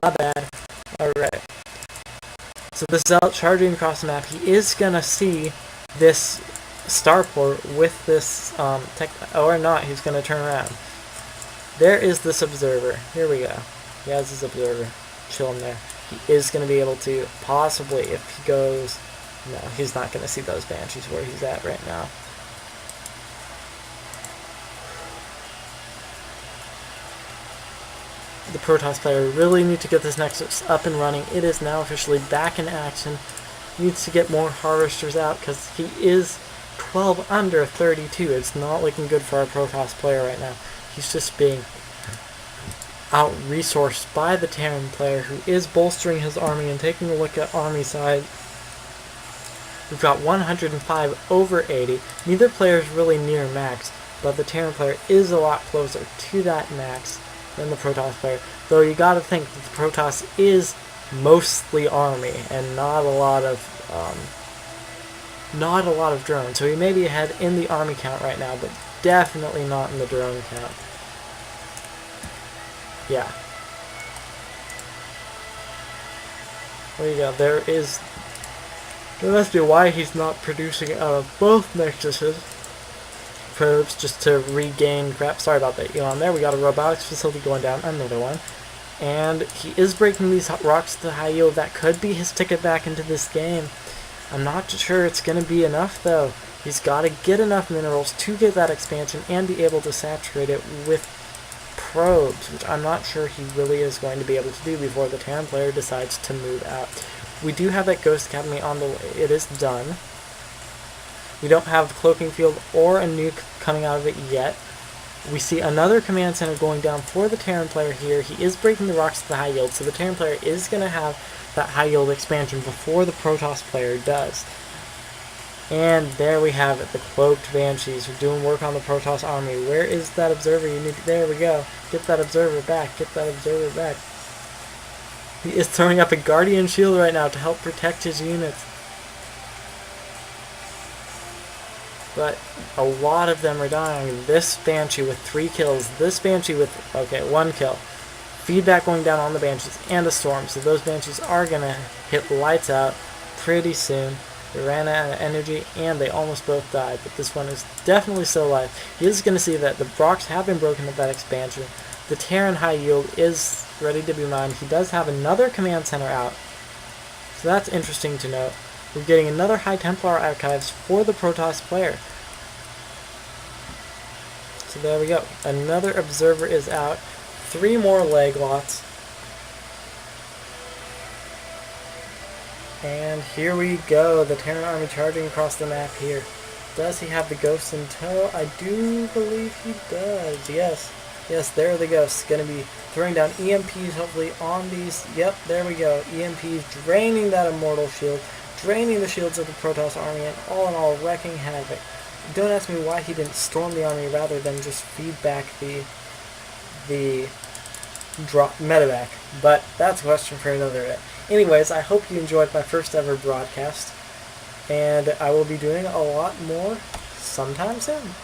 My bad. Alright. So the Zealot charging across the map, he is gonna see this starport with this or not, he's gonna turn around. There is this observer. Here we go. He has his observer chilling there. He is gonna be able to possibly, if he goes, no, he's not gonna see those Banshees where he's at right now. The Protoss player really need to get this Nexus up and running. It is now officially back in action. Needs to get more Harvesters out because he is 12 under 32. It's not looking good for our Protoss player right now. He's just being out-resourced by the Terran player, who is bolstering his army. And taking a look at army side, we've got 105 over 80. Neither player is really near max, but the Terran player is a lot closer to that max than the Protoss player. Though you gotta think that the Protoss is mostly army and not a lot of drones. So he may be ahead in the army count right now, but definitely not in the drone count. Yeah. There you go. There must be why he's not producing out of both Nexuses. Probes just to regain crap. Sorry about that, Elon. There we got a robotics facility going down, another one. And he is breaking these rocks to high yield. That could be his ticket back into this game. I'm not sure it's going to be enough, though. He's got to get enough minerals to get that expansion and be able to saturate it with probes, which I'm not sure he really is going to be able to do before the Terran player decides to move out. We do have that Ghost Academy on the way. It is done. We don't have Cloaking Field or a nuke coming out of it yet. We see another command center going down for the Terran player here. He is breaking the rocks to the high yield, so the Terran player is going to have that high yield expansion before the Protoss player does. And there we have it, the Cloaked Banshees. We're doing work on the Protoss army. Where is that observer? There we go. Get that observer back. Get that observer back. He is throwing up a Guardian Shield right now to help protect his units. But a lot of them are dying. This Banshee with 3 kills. This Banshee with, 1 kill. Feedback going down on the Banshees and a Storm. So those Banshees are going to hit lights out pretty soon. They ran out of energy and they almost both died. But this one is definitely still alive. He is going to see that the rocks have been broken at that expansion. The Terran high yield is ready to be mined. He does have another command center out. So that's interesting to note. We're getting another High Templar archives for the Protoss player. So there we go. Another observer is out. 3 more leg lots. And here we go. The Terran army charging across the map here. Does he have the ghosts in tow? I do believe he does. Yes. Yes, there are the ghosts. Going to be throwing down EMPs hopefully on these. Yep, there we go. EMPs draining that immortal shield. Draining the shields of the Protoss army, and all in all wrecking havoc. Don't ask me why he didn't storm the army rather than just feed back the drop medevac, but that's a question for another day. Anyways, I hope you enjoyed my first ever broadcast, and I will be doing a lot more sometime soon.